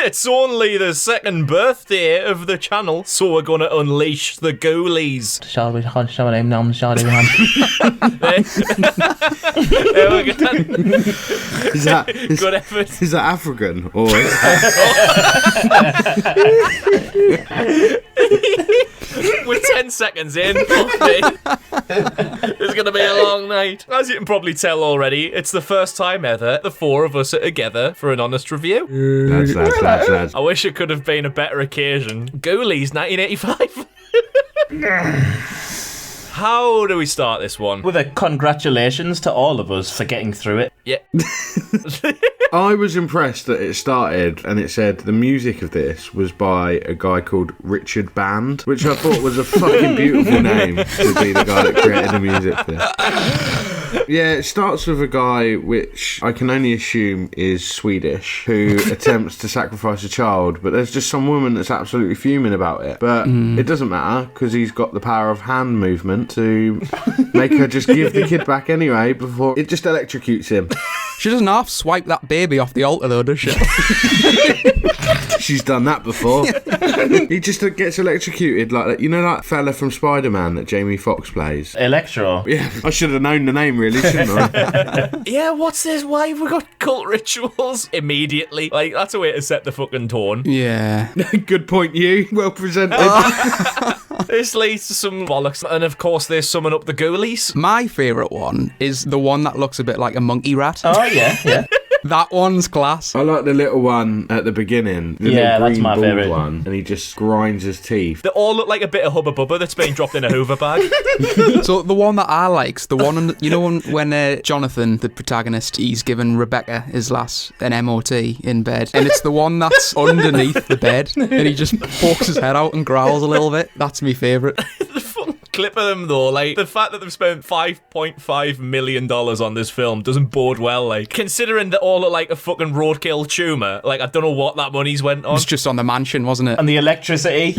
It's only the second birthday of the channel, so we're gonna unleash the Ghoulies. Shall we hunt? Shall we name? Shall we hunt? There we go. Good effort. Is that African or? We're 10 seconds in. Fuck me. It's going to be a long night. As you can probably tell already, it's the first time ever the four of us are together for an honest review. Lads. I wish it could have been a better occasion. Ghoulies 1985. How do we start this one? With a congratulations to all of us for getting through it. Yeah. I was impressed that it started and it said the music of this was by a guy called Richard Band, which I thought was a fucking beautiful name to be the guy that created the music for this. Yeah, it starts with a guy which I can only assume is Swedish who attempts to sacrifice a child, but there's just some woman that's absolutely fuming about it. But it doesn't matter because he's got the power of hand movement to make her just give the kid back anyway before it just electrocutes him. She doesn't half swipe that baby off the altar though, does she? She's done that before. He just gets electrocuted like that. You know that fella from Spider-Man that Jamie Foxx plays? Electro. Yeah, I should have known the name really, shouldn't I? Yeah, what's this? Why have we got cult rituals immediately? Like, that's a way to set the fucking tone. Yeah. Good point, you. Well presented. This leads to some bollocks, and of course they summon up the Ghoulies. My favourite one is the one that looks a bit like a monkey rat. Oh, yeah. That one's class. I like the little one at the beginning. The Yeah, little that's green my bald favourite one, and he just grinds his teeth. They all look like a bit of Hubba Bubba that's been dropped in a Hoover bag. So the one that I like's the one, you know, when Jonathan, the protagonist, he's given Rebecca, his lass, an MOT in bed, and it's the one that's underneath the bed, and he just pokes his head out and growls a little bit. That's my favourite. The fucking clip of them though, like the fact that they've spent $5.5 million on this film doesn't bode well. Like, considering they all look like a fucking roadkill tumour, like I don't know what that money's went on. It's just on the mansion, wasn't it? And the electricity.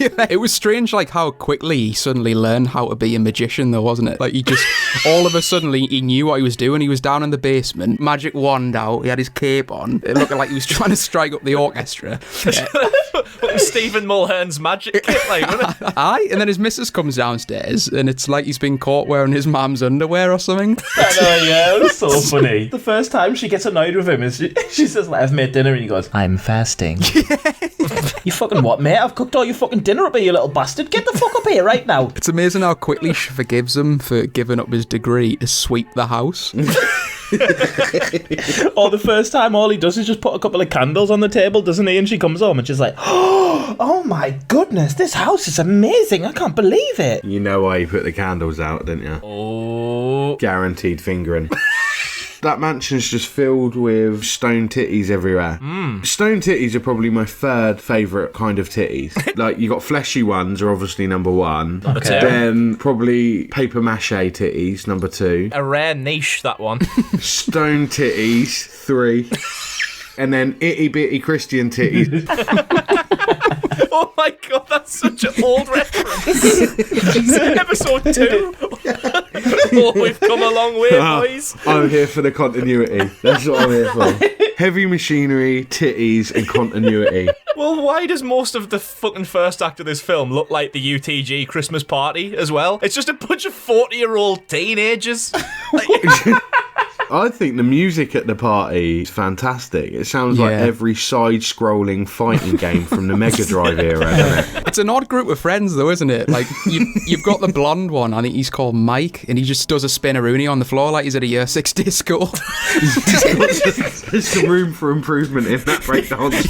Yeah. It was strange, like how quickly he suddenly learned how to be a magician, though, wasn't it? Like he just all of a sudden he knew what he was doing. He was down in the basement, magic wand out. He had his cape on. It looked like he was trying to strike up the orchestra. Stephen Mulhern's magic kit, like, wasn't it? Aye, and then his missus comes downstairs, and it's like he's been caught wearing his mum's underwear or something. I know, yeah, it was so funny. The first time she gets annoyed with him is she says, like, I've made dinner, and he goes, I'm fasting. You fucking what, mate? I've cooked all your fucking dinner up here, you little bastard. Get the fuck up here right now. It's amazing how quickly she forgives him for giving up his degree to sweep the house. Or the first time all he does is just put a couple of candles on the table, doesn't he? And she comes home and she's like, oh my goodness, this house is amazing. I can't believe it. You know why you put the candles out, didn't you? Oh. Guaranteed fingering. That mansion's just filled with stone titties everywhere. Stone titties are probably my third favourite kind of titties. Like, you got fleshy ones are obviously number one. Okay. Then probably paper mache titties, number two. A rare niche, that one. Stone titties, three. And then itty bitty Christian titties. Oh my god, that's such an old reference. Episode 2. Oh, we've come a long way, boys. I'm here for the continuity. That's what I'm here for. Heavy machinery, titties, and continuity. Well, why does most of the fucking first act of this film look like the UTG Christmas party as well? It's just a bunch of 40-year-old teenagers. I think the music at the party is fantastic. It sounds like every side-scrolling fighting game from the Mega Drive era, doesn't it? It's an odd group of friends, though, isn't it? Like, you've got the blonde one, I think he's called Mike, and he just does a spinneroonie on the floor like he's at a year 6 day school. There's some room for improvement in that breakdance.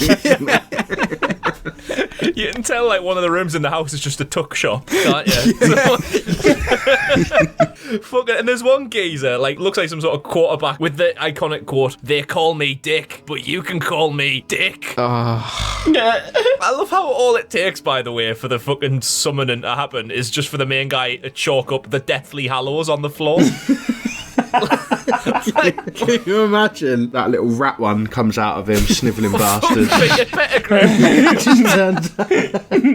You can tell, like, one of the rooms in the house is just a tuck shop, can't you? Fucking, and there's one geezer, like, looks like some sort of quarterback with the iconic quote, "They call me Dick, but you can call me Dick." I love how all it takes, by the way, for the fucking summoning to happen is just for the main guy to chalk up the Deathly Hallows on the floor. Can you imagine that little rat one comes out of him, snivelling bastard?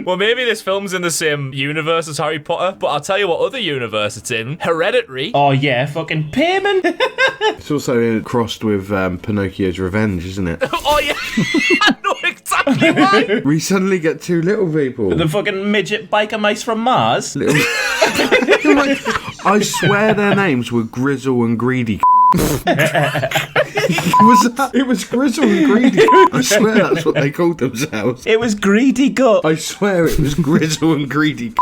Well, maybe this film's in the same universe as Harry Potter, but I'll tell you what other universe it's in. Hereditary. Oh yeah, fucking payment. It's also crossed with Pinocchio's Revenge, isn't it? Oh yeah, I know exactly why. We suddenly get two little people. The fucking midget biker mice from Mars. I swear their names were Grizzle and Greedy. It was Grizzle and Greedy. I swear that's what they called themselves. It was Greedy Gut. I swear it was Grizzle and Greedy.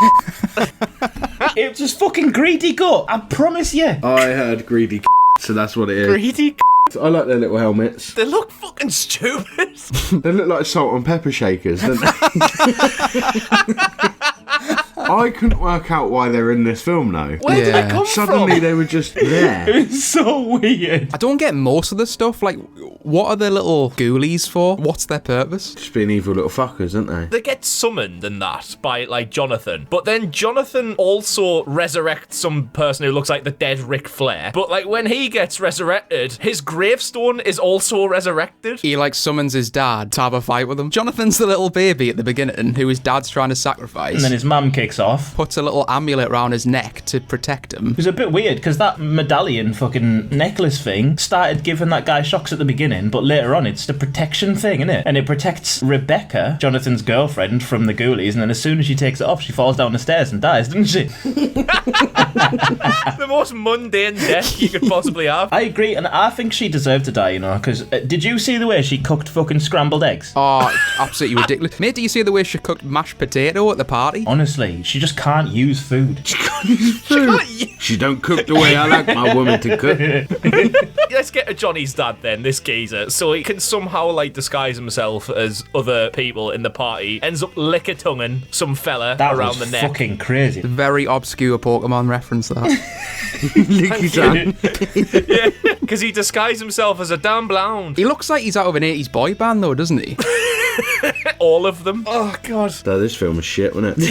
It was just fucking Greedy Gut. I promise you. I heard Greedy, so that's what it is. Greedy. I like their little helmets. They look fucking stupid. They look like salt and pepper shakers, don't they? I couldn't work out why they're in this film though. Where did they come Suddenly from? they were just there. It's so weird. I don't get most of the stuff. Like, what are the little ghoulies for? What's their purpose? Just being evil little fuckers, aren't they? They get summoned and that by, like, Jonathan. But then Jonathan also resurrects some person who looks like the dead Ric Flair. But, like, when he gets resurrected, his gravestone is also resurrected. He, like, summons his dad to have a fight with him. Jonathan's the little baby at the beginning who his dad's trying to sacrifice. And then his mum kicks off. Puts a little amulet around his neck to protect him. It was a bit weird because that medallion fucking necklace thing started giving that guy shocks at the beginning, but later on it's the protection thing, isn't it? And it protects Rebecca, Jonathan's girlfriend from the Ghoulies, and then as soon as she takes it off, she falls down the stairs and dies, doesn't she? The most mundane death you could possibly have. I agree, and I think she deserved to die, you know, because did you see the way she cooked fucking scrambled eggs? Oh, absolutely ridiculous. Mate, do you see the way she cooked mashed potato at the party? Honestly, she just can't use food. She don't cook the way I like my woman to cook. Let's get to Johnny's dad then, this geezer. So he can somehow, like, disguise himself as other people in the party. Ends up lick-a-tonguing some fella That around was the neck. fucking crazy. Very obscure Pokemon reference, that. Licky tongue. Yeah, because he disguised himself as a Dan Blonde. He looks like he's out of an 80s boy band, though, doesn't he? All of them. Oh, God. So this film was shit, wasn't it?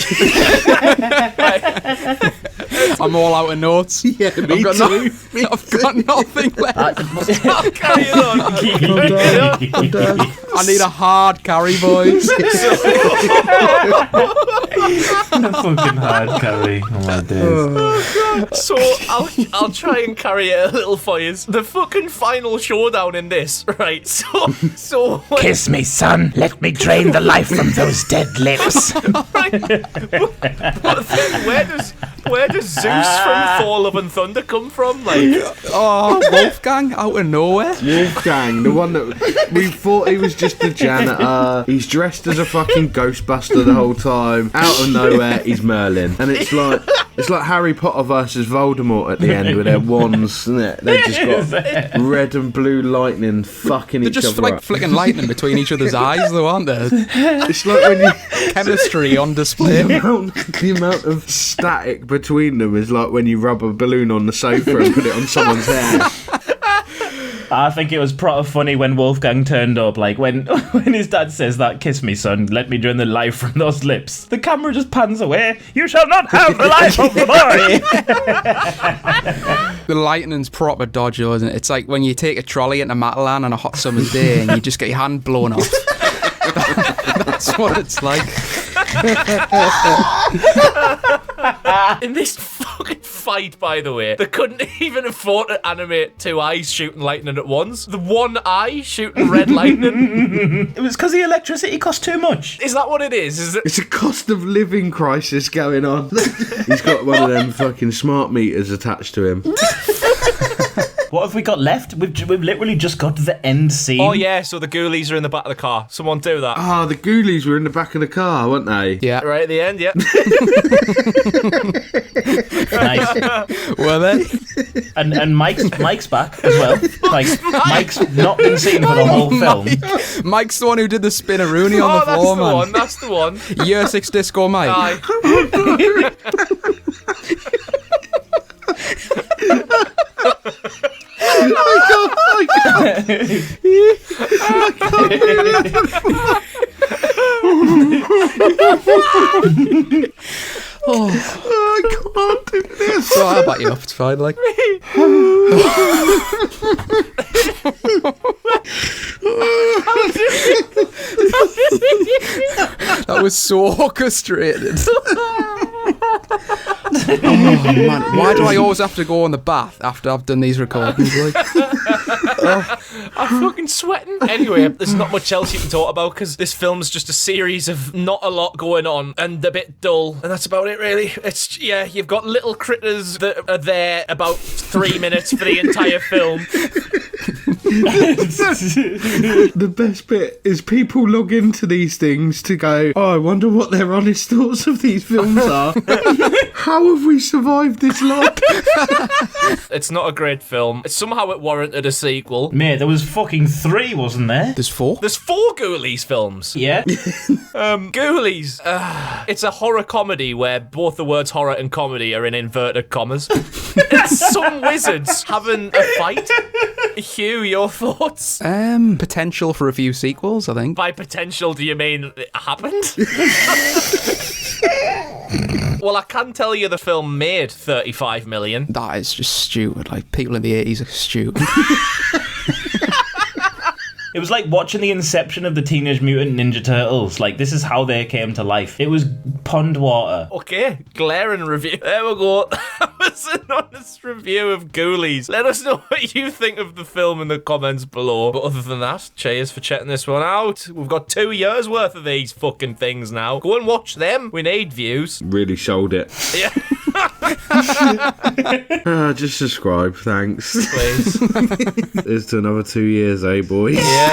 I'm all out of notes. Yeah, me too. I've got nothing left. Carry it on. I need a hard carry, boys. Fucking hard carry. Oh my days. So I'll try and carry it a little for you. The fucking final showdown in this, right? So Kiss me, son. Let me drain the life from those dead lips. right, but then where does Zeus from Thor: Love and Thunder come from? Like, Oh, Wolfgang out of nowhere. Wolfgang, the one that we thought he was just a janitor. He's dressed as a fucking Ghostbuster the whole time. Out of nowhere, he's Merlin, and it's like Harry Potter versus Voldemort at the end with their wands, isn't it? They've just got red and blue lightning fucking They're each just other like up. flicking lightning between each other's eyes, though, aren't they? It's like when you Chemistry on display. the amount of static between them is like when you rub a balloon on the sofa and put it on someone's hair. I think it was proper funny when Wolfgang turned up, like when his dad says that, kiss me, son, let me drain the life from those lips. The camera just pans away. You shall not have the life of the boy. The lightning's proper dodgy, isn't it? It's like when you take a trolley into Matalan on a hot summer's day and you just get your hand blown off. That's what it's like. in this fucking fight, by the way, they couldn't even afford to animate two eyes shooting lightning at once. The one eye shooting red lightning. It was because the electricity cost too much. Is that what it is? Is it? It's a cost of living crisis going on. He's got one of them fucking smart meters attached to him. What have we got left? We've literally just got to the end scene. Oh yeah, so the Ghoulies are in the back of the car. Someone do that. Ah, the Ghoulies were in the back of the car, weren't they? Yeah. Right at the end, yeah. Nice. Were they? And Mike's back as well. Like, Mike's not been seen for the whole film. Mike's the one who did the spinneroonie on Oh, the that's floor, the man. one. That's the one. Year 6 disco Mike. Aye. I can't do this. So I'll back you up, it's fine, like. was so orchestrated. Oh man, why do I always have to go in the bath after I've done these recordings? Like, I'm fucking sweating. Anyway, there's not much else you can talk about because this film's just a series of not a lot going on and a bit dull, and that's about it, really. It's you've got little critters that are there about 3 minutes for the entire film. The best bit is people log into these things to go, oh, I wonder what their honest thoughts of these films are. How have we survived this long? It's not a great film. Somehow it warranted a sequel. Mate, there was fucking 3, wasn't there? there's 4? There's 4 Ghoulies films. Yeah. Ghoulies. It's a horror comedy where both the words horror and comedy are in inverted commas. It's some wizards having a fight. Hugh, your thoughts? Potential for a few sequels, I think. By potential, do you mean it happened? Well, I can tell you the film made 35 million. That is just stupid. Like, people in the 80s are stupid. It was like watching the inception of the Teenage Mutant Ninja Turtles. Like, this is how they came to life. It was pond water. Okay, glaring review. There we go. That was an honest review of Ghoulies. Let us know what you think of the film in the comments below. But other than that, cheers for checking this one out. We've got 2 years worth of these fucking things now. Go and watch them. We need views. Really sold it. Yeah. Just subscribe, thanks. Please. It's to another 2 years, eh, boys? Yeah.